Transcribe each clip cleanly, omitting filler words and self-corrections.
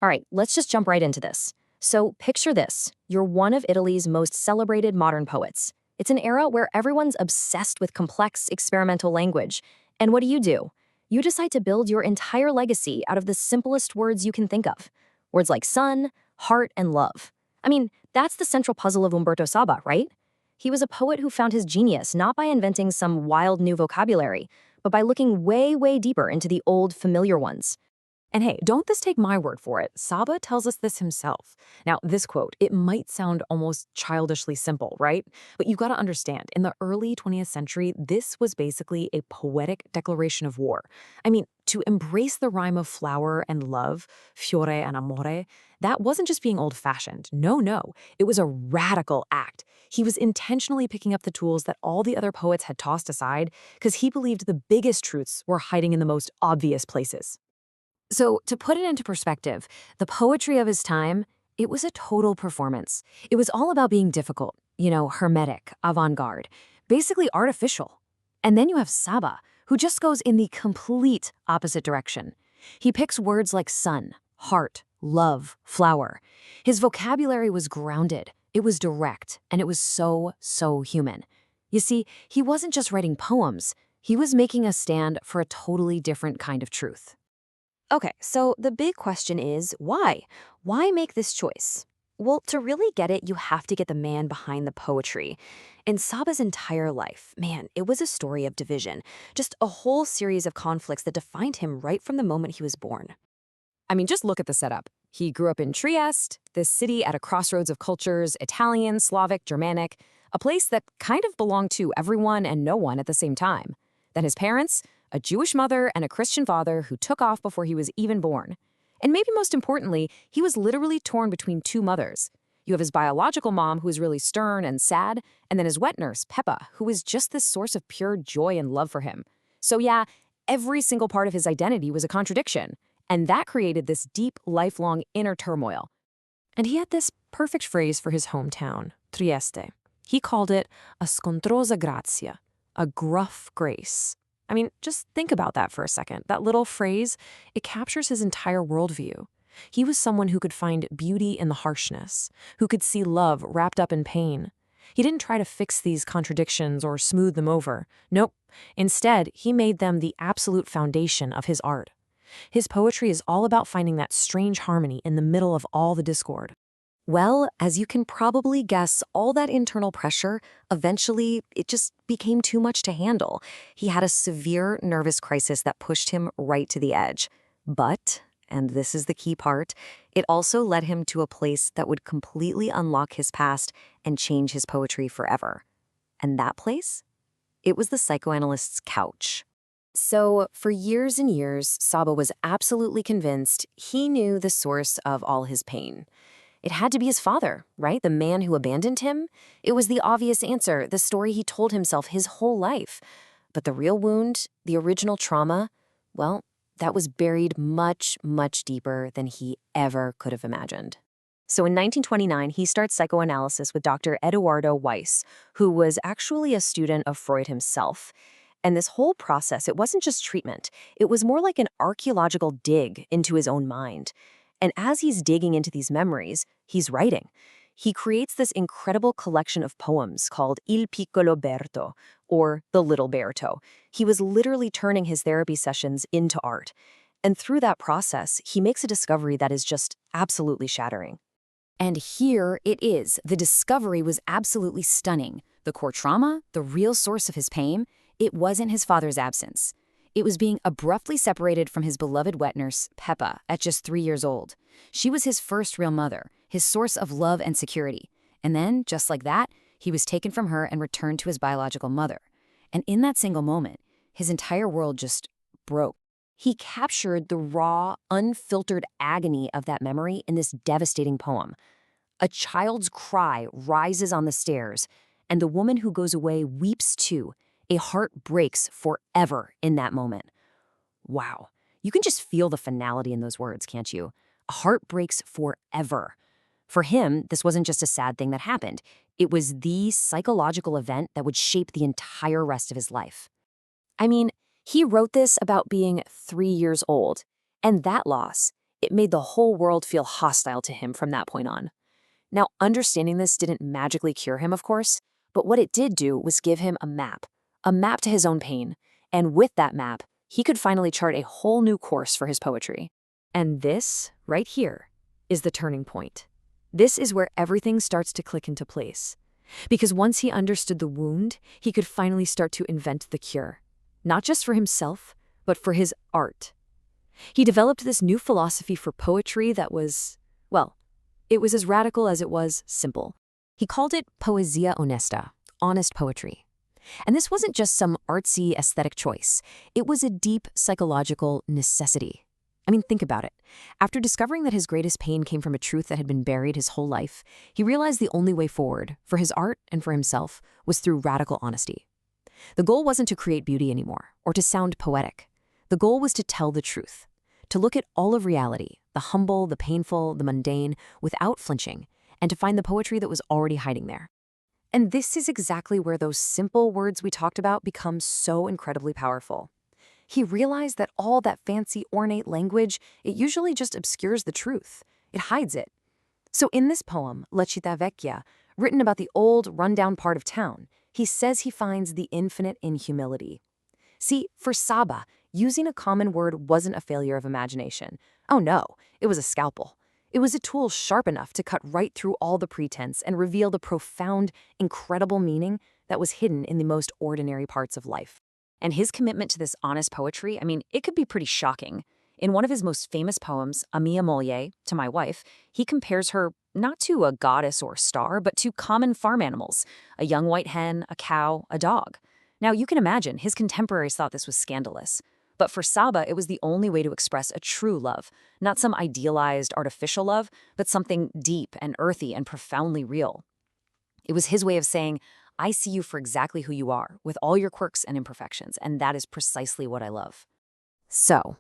All right, let's just jump right into this. So, picture this. You're one of Italy's most celebrated modern poets. It's an era where everyone's obsessed with complex experimental language. And what do? You decide to build your entire legacy out of the simplest words you can think of. Words like sun, heart, and love. I mean, that's the central puzzle of Umberto Saba, right? He was a poet who found his genius not by inventing some wild new vocabulary, but by looking way, way deeper into the old, familiar ones. And hey, don't just take my word for it. Saba tells us this himself. Now, this quote, it might sound almost childishly simple, right? But you got to understand, in the early 20th century, this was basically a poetic declaration of war. I mean, to embrace the rhyme of flower and love, fiore and amore, that wasn't just being old-fashioned. No, no. It was a radical act. He was intentionally picking up the tools that all the other poets had tossed aside because he believed the biggest truths were hiding in the most obvious places. So, to put it into perspective, the poetry of his time, it was a total performance. It was all about being difficult, hermetic, avant-garde, basically artificial. And then you have Saba, who just goes in the complete opposite direction. He picks words like sun, heart, love, flower. His vocabulary was grounded, it was direct, and it was so, so human. You see, he wasn't just writing poems, he was making a stand for a totally different kind of truth. Okay, so the big question is why? Why make this choice? Well, to really get it, you have to get the man behind the poetry. In Saba's entire life, man, it was a story of division, just a whole series of conflicts that defined him right from the moment he was born. I mean, just look at the setup. He grew up in Trieste, this city at a crossroads of cultures, Italian, Slavic, Germanic, a place that kind of belonged to everyone and no one at the same time. Then his parents, a Jewish mother and a Christian father who took off before he was even born. And maybe most importantly, he was literally torn between two mothers. You have his biological mom, who is really stern and sad, and then his wet nurse, Peppa, who is just this source of pure joy and love for him. So yeah, every single part of his identity was a contradiction. And that created this deep, lifelong inner turmoil. And he had this perfect phrase for his hometown, Trieste. He called it a scontrosa grazia, a gruff grace. I mean, just think about that for a second. That little phrase, it captures his entire worldview. He was someone who could find beauty in the harshness, who could see love wrapped up in pain. He didn't try to fix these contradictions or smooth them over. Nope. Instead, he made them the absolute foundation of his art. His poetry is all about finding that strange harmony in the middle of all the discord. Well, as you can probably guess, all that internal pressure, eventually, it just became too much to handle. He had a severe nervous crisis that pushed him right to the edge. But, and this is the key part, it also led him to a place that would completely unlock his past and change his poetry forever. And that place? It was the psychoanalyst's couch. So, for years and years, Saba was absolutely convinced he knew the source of all his pain. It had to be his father, right? The man who abandoned him? It was the obvious answer, the story he told himself his whole life. But the real wound, the original trauma, well, that was buried much, much deeper than he ever could have imagined. So in 1929, he starts psychoanalysis with Dr. Eduardo Weiss, who was actually a student of Freud himself. And this whole process, it wasn't just treatment. It was more like an archaeological dig into his own mind. And as he's digging into these memories, he's writing. He creates this incredible collection of poems called Il Piccolo Berto, or The Little Berto. He was literally turning his therapy sessions into art. And through that process, he makes a discovery that is just absolutely shattering. And here it is. The discovery was absolutely stunning. The core trauma, the real source of his pain, it wasn't his father's absence. It was being abruptly separated from his beloved wet nurse, Peppa, at just 3 years old. She was his first real mother, his source of love and security. And then, just like that, he was taken from her and returned to his biological mother. And in that single moment, his entire world just broke. He captured the raw, unfiltered agony of that memory in this devastating poem. A child's cry rises on the stairs, and the woman who goes away weeps too. A heart breaks forever in that moment. Wow. You can just feel the finality in those words, can't you? A heart breaks forever. For him, this wasn't just a sad thing that happened. It was the psychological event that would shape the entire rest of his life. I mean, he wrote this about being 3 years old, and that loss, It made the whole world feel hostile to him from that point on. Now, understanding this didn't magically cure him, of course, but what it did do was give him a map to his own pain. And with that map, he could finally chart a whole new course for his poetry. And this, right here, is the turning point. This is where everything starts to click into place. Because once he understood the wound, he could finally start to invent the cure. Not just for himself, but for his art. He developed this new philosophy for poetry that was, well, it was as radical as it was simple. He called it poesia honesta, honest poetry. And this wasn't just some artsy aesthetic choice. It was a deep psychological necessity. I mean, think about it. After discovering that his greatest pain came from a truth that had been buried his whole life, he realized the only way forward, for his art and for himself, was through radical honesty. The goal wasn't to create beauty anymore, or to sound poetic. The goal was to tell the truth, to look at all of reality, the humble, the painful, the mundane, without flinching, and to find the poetry that was already hiding there. And this is exactly where those simple words we talked about become so incredibly powerful. He realized that all that fancy, ornate language, it usually just obscures the truth. It hides it. So in this poem, La Città Vecchia, written about the old, rundown part of town, he says he finds the infinite in humility. See, for Saba, using a common word wasn't a failure of imagination. Oh no, it was a scalpel. It was a tool sharp enough to cut right through all the pretense and reveal the profound, incredible meaning that was hidden in the most ordinary parts of life. And his commitment to this honest poetry, I mean, it could be pretty shocking. In one of his most famous poems, A mia moglie, to my wife, he compares her not to a goddess or star, but to common farm animals, a young white hen, a cow, a dog. Now, you can imagine his contemporaries thought this was scandalous. But for Saba, it was the only way to express a true love, not some idealized, artificial love, but something deep and earthy and profoundly real. It was his way of saying, I see you for exactly who you are, with all your quirks and imperfections, and that is precisely what I love. So,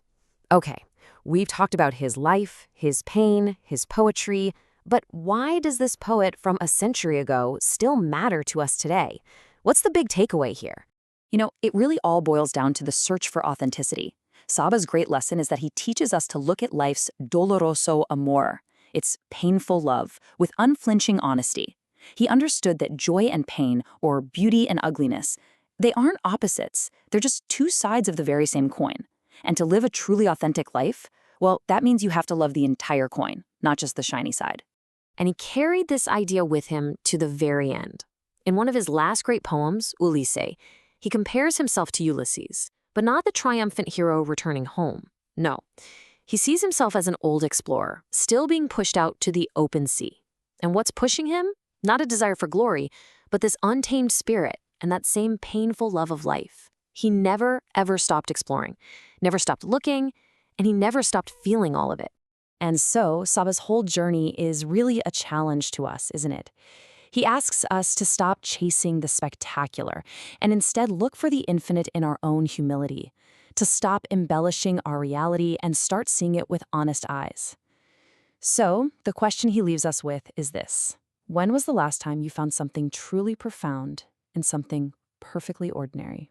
okay, we've talked about his life, his pain, his poetry, but why does this poet from a century ago still matter to us today? What's the big takeaway here? You know, it really all boils down to the search for authenticity. Saba's great lesson is that he teaches us to look at life's doloroso amor, its painful love, with unflinching honesty. He understood that joy and pain, or beauty and ugliness, they aren't opposites. They're just two sides of the very same coin. And to live a truly authentic life, well, that means you have to love the entire coin, not just the shiny side. And he carried this idea with him to the very end. In one of his last great poems, Ulisse, he compares himself to Ulysses, but not the triumphant hero returning home. No, he sees himself as an old explorer, still being pushed out to the open sea. And what's pushing him? Not a desire for glory, but this untamed spirit and that same painful love of life. He never, ever stopped exploring, never stopped looking, and he never stopped feeling all of it. And so, Saba's whole journey is really a challenge to us, isn't it? He asks us to stop chasing the spectacular and instead look for the infinite in our own humility, to stop embellishing our reality and start seeing it with honest eyes. So, the question he leaves us with is this. When was the last time you found something truly profound in something perfectly ordinary?